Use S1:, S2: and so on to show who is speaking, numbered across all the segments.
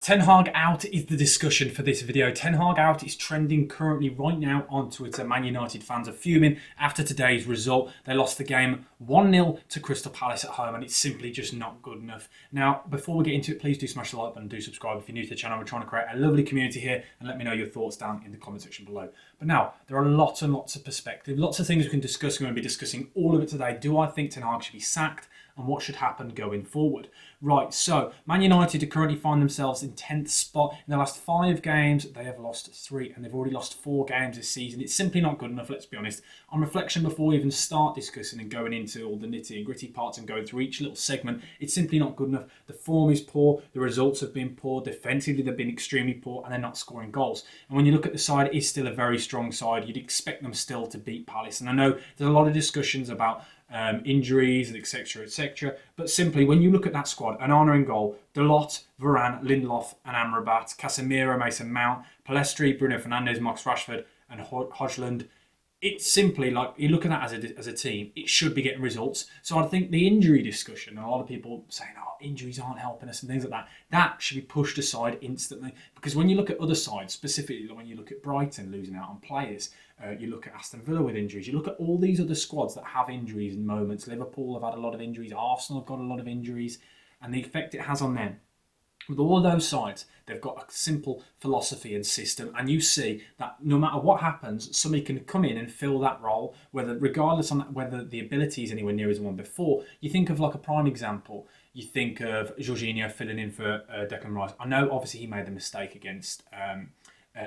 S1: Ten Hag out is the discussion for this video. Ten Hag out is trending currently right now on Twitter. Man United fans are fuming after today's result. They lost the game 1-0 to Crystal Palace at home, and it's simply just not good enough. Now, before we get into it, please do smash the like button, do subscribe if you're new to the channel. We're trying to create a lovely community here, and let me know your thoughts down in the comment section below. But now, there are lots and lots of perspective, lots of things we can discuss. We're going to be discussing all of it today. Do I think Ten Hag should be sacked? And what should happen going forward? Right, so Man United currently find themselves in 10th spot. In the last 5 games, they have lost 3, and they've already lost 4 games this season. It's simply not good enough, let's be honest. On reflection, before we even start discussing and going into all the nitty and gritty parts and going through each little segment, it's simply not good enough. The form is poor, the results have been poor, defensively they've been extremely poor, and they're not scoring goals. And when you look at the side, it is still a very strong side. You'd expect them still to beat Palace. And I know there's a lot of discussions about injuries, etc., etc. But simply, when you look at that squad, an honour in goal, Dalot, Varane, Lindelof and Amrabat, Casemiro, Mason Mount, Palestri, Bruno Fernandes, Marcus Rashford and Højlund, it's simply like, you look at that as a team, it should be getting results. So I think the injury discussion, and a lot of people saying, oh, injuries aren't helping us and things like that, that should be pushed aside instantly. Because when you look at other sides, specifically when you look at Brighton losing out on players, you look at Aston Villa with injuries, you look at all these other squads that have injuries in moments. Liverpool have had a lot of injuries, Arsenal have got a lot of injuries, and the effect it has on them. With all of those sides, they've got a simple philosophy and system, and you see that no matter what happens, somebody can come in and fill that role, regardless on whether the ability is anywhere near as the one before. You think of like a prime example. You think of Jorginho filling in for Declan Rice. I know obviously he made the mistake against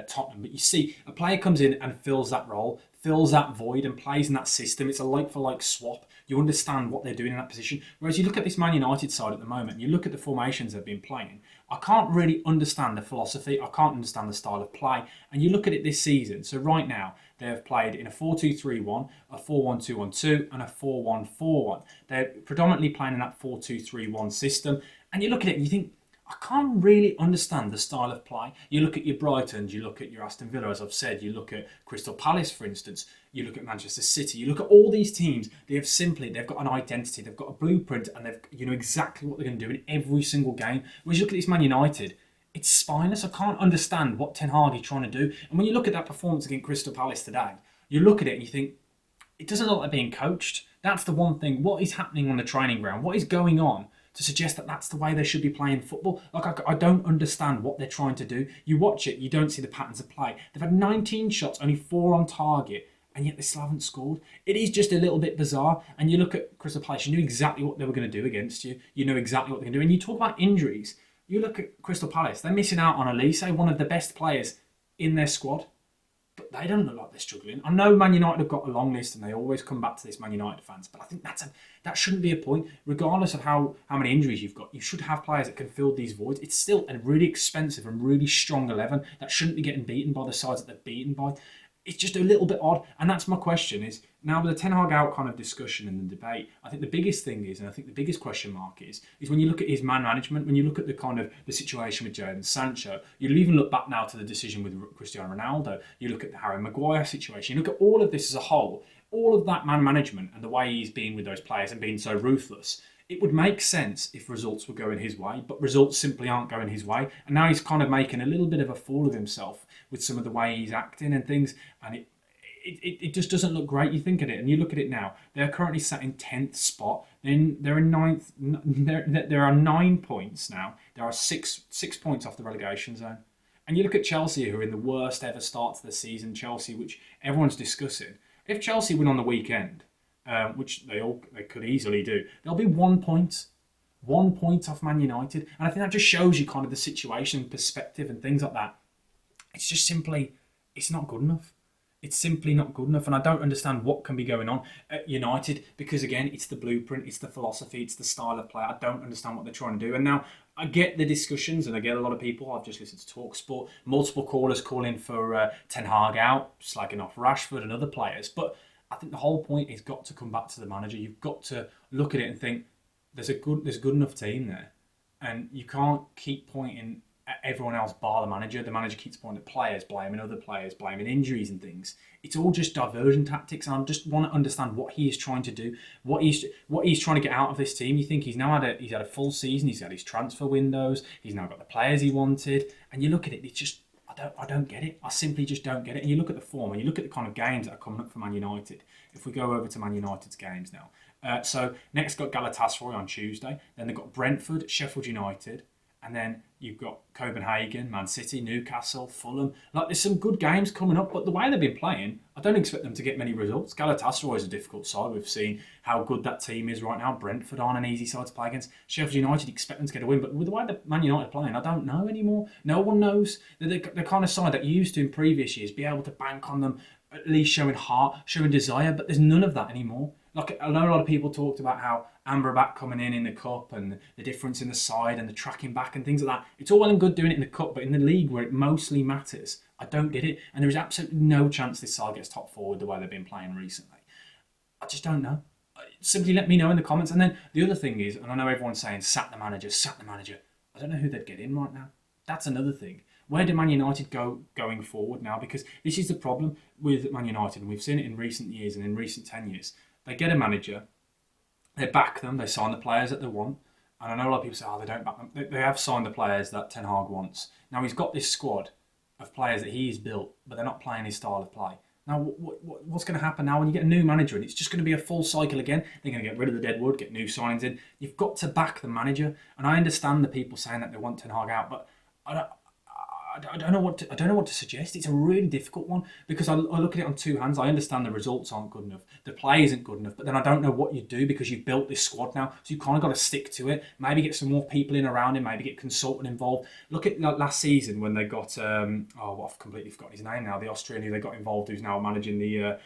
S1: Tottenham, but you see a player comes in and fills that role, fills that void and plays in that system. It's a like-for-like swap. You understand what they're doing in that position. Whereas you look at this Man United side at the moment, you look at the formations they've been playing, I can't really understand the philosophy, I can't understand the style of play. And you look at it this season, so right now they have played in a 4-2-3-1, a 4-1-2-1-2 and a 4-1-4-1. They're predominantly playing in that 4-2-3-1 system. And you look at it and you think, I can't really understand the style of play. You look at your Brightons, you look at your Aston Villa, as I've said, you look at Crystal Palace, for instance, you look at Manchester City, you look at all these teams, they've got an identity, they've got a blueprint, and you know exactly what they're going to do in every single game. Whereas you look at this Man United, it's spineless. I can't understand what Ten Hag is trying to do. And when you look at that performance against Crystal Palace today, you look at it and you think, it doesn't look like being coached. That's the one thing. What is happening on the training ground? What is going on to suggest that that's the way they should be playing football? Like, I don't understand what they're trying to do. You watch it, you don't see the patterns of play. They've had 19 shots, only 4 on target, and yet they still haven't scored. It is just a little bit bizarre. And you look at Crystal Palace, you knew exactly what they were going to do against you. You know exactly what they're going to do. And you talk about injuries. You look at Crystal Palace, they're missing out on Elise, one of the best players in their squad. But they don't look like they're struggling. I know Man United have got a long list and they always come back to this, Man United fans, but I think that shouldn't be a point. Regardless of how many injuries you've got, you should have players that can fill these voids. It's still a really expensive and really strong 11 that shouldn't be getting beaten by the sides that they're beaten by. It's just a little bit odd. And that's my question is, now with the Ten Hag out kind of discussion and the debate, I think the biggest thing is, and I think the biggest question mark is when you look at his man management, when you look at the kind of the situation with Jadon Sancho, you'll even look back now to the decision with Cristiano Ronaldo, you look at the Harry Maguire situation, you look at all of this as a whole, all of that man management and the way he's been with those players and being so ruthless, it would make sense if results were going his way, but results simply aren't going his way. And now he's kind of making a little bit of a fool of himself with some of the way he's acting and things, and it just doesn't look great. You think of it, and you look at it now. They're currently sat in 10th spot. Then they're in 9th. There are 9 points now. There are six points off the relegation zone. And you look at Chelsea, who are in the worst ever start to the season. Chelsea, which everyone's discussing. If Chelsea win on the weekend, which they could easily do, they'll be 1 point. 1 point off Man United. And I think that just shows you kind of the situation, perspective and things like that. It's just simply, it's not good enough. It's simply not good enough, and I don't understand what can be going on at United because, again, it's the blueprint, it's the philosophy, it's the style of play. I don't understand what they're trying to do. And now I get the discussions, and I get a lot of people. I've just listened to TalkSport, multiple callers calling for Ten Hag out, slagging off Rashford and other players. But I think the whole point has got to come back to the manager. You've got to look at it and think there's a good enough team there, and you can't keep pointing at everyone else bar the manager. The manager keeps pointing at players, blaming other players, blaming injuries and things. It's all just diversion tactics, and I just want to understand what he is trying to do, what he's trying to get out of this team. You think he's had a full season, he's had his transfer windows, he's now got the players he wanted, and you look at it, it's just I don't get it. I simply just don't get it. And you look at the form, and you look at the kind of games that are coming up for Man United. If we go over to Man United's games now, so next got Galatasaray on Tuesday, then they've got Brentford, Sheffield United, and then you've got Copenhagen, Man City, Newcastle, Fulham. Like, there's some good games coming up, but the way they've been playing, I don't expect them to get many results. Galatasaray is a difficult side. We've seen how good that team is right now. Brentford aren't an easy side to play against. Sheffield United, expect them to get a win, but with the way that Man United are playing, I don't know anymore. No one knows. They're the kind of side that you used to in previous years, be able to bank on them, at least showing heart, showing desire, but there's none of that anymore. Like, I know a lot of people talked about how Amrabat coming in the cup and the difference in the side and the tracking back and things like that. It's all well and good doing it in the cup, but in the league where it mostly matters, I don't get it. And there is absolutely no chance this side gets top forward the way they've been playing recently. I just don't know. Simply let me know in the comments. And then the other thing is, and I know everyone's saying, sack the manager, sack the manager. I don't know who they'd get in right now. That's another thing. Where do Man United go going forward now? Because this is the problem with Man United, and we've seen it in recent years and in recent 10 years. They get a manager, they back them, they sign the players that they want. And I know a lot of people say, they don't back them. They have signed the players that Ten Hag wants. Now, he's got this squad of players that he's built, but they're not playing his style of play. Now, what's going to happen now when you get a new manager? And it's just going to be a full cycle again. They're going to get rid of the deadwood, get new signings in. You've got to back the manager. And I understand the people saying that they want Ten Hag out, but I don't know what to suggest. It's a really difficult one because I look at it on two hands. I understand the results aren't good enough, the play isn't good enough, but then I don't know what you do because you've built this squad now, so you kind of got to stick to it. Maybe get some more people in around him. Maybe get consultant involved. Look at last season when they got I've completely forgotten his name now. The Austrian who they got involved, who's now managing the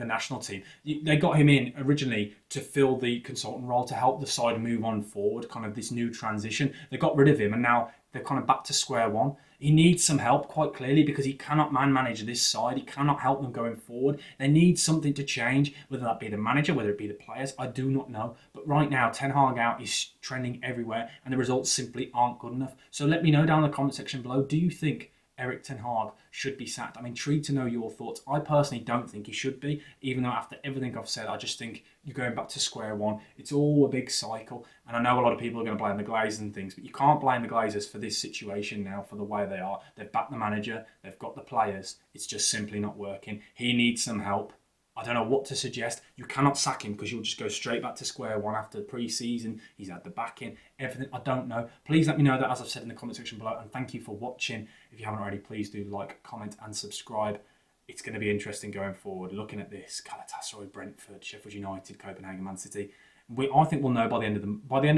S1: national team. They got him in originally to fill the consultant role to help the side move on forward, kind of this new transition. They got rid of him, and now they're kind of back to square one. He needs some help, quite clearly, because he cannot manage this side. He cannot help them going forward. They need something to change, whether that be the manager, whether it be the players. I do not know. But right now, Ten Hag out is trending everywhere, and the results simply aren't good enough. So let me know down in the comment section below. Do you think Eric Ten Hag should be sacked? I'm intrigued to know your thoughts. I personally don't think he should be, even though after everything I've said, I just think you're going back to square one. It's all a big cycle, and I know a lot of people are going to blame the Glazers and things, but you can't blame the Glazers for this situation now, for the way they are. They've backed the manager, they've got the players. It's just simply not working. He needs some help. I don't know what to suggest. You cannot sack him because you'll just go straight back to square one after the pre-season. He's had the backing, everything. I don't know. Please let me know that, as I've said in the comment section below, and thank you for watching. If you haven't already, please do like, comment and subscribe. It's going to be interesting going forward. Looking at this, Galatasaray, Brentford, Sheffield United, Copenhagen, Man City. I think we'll know by the end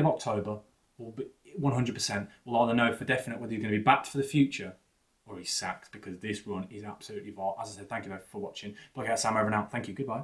S1: of October. We'll be 100%. We'll either know for definite whether you're going to be backed for the future or he's sacked, because this run is absolutely vile. As I said, thank you for watching. BucketHatSam over and out. Thank you. Goodbye.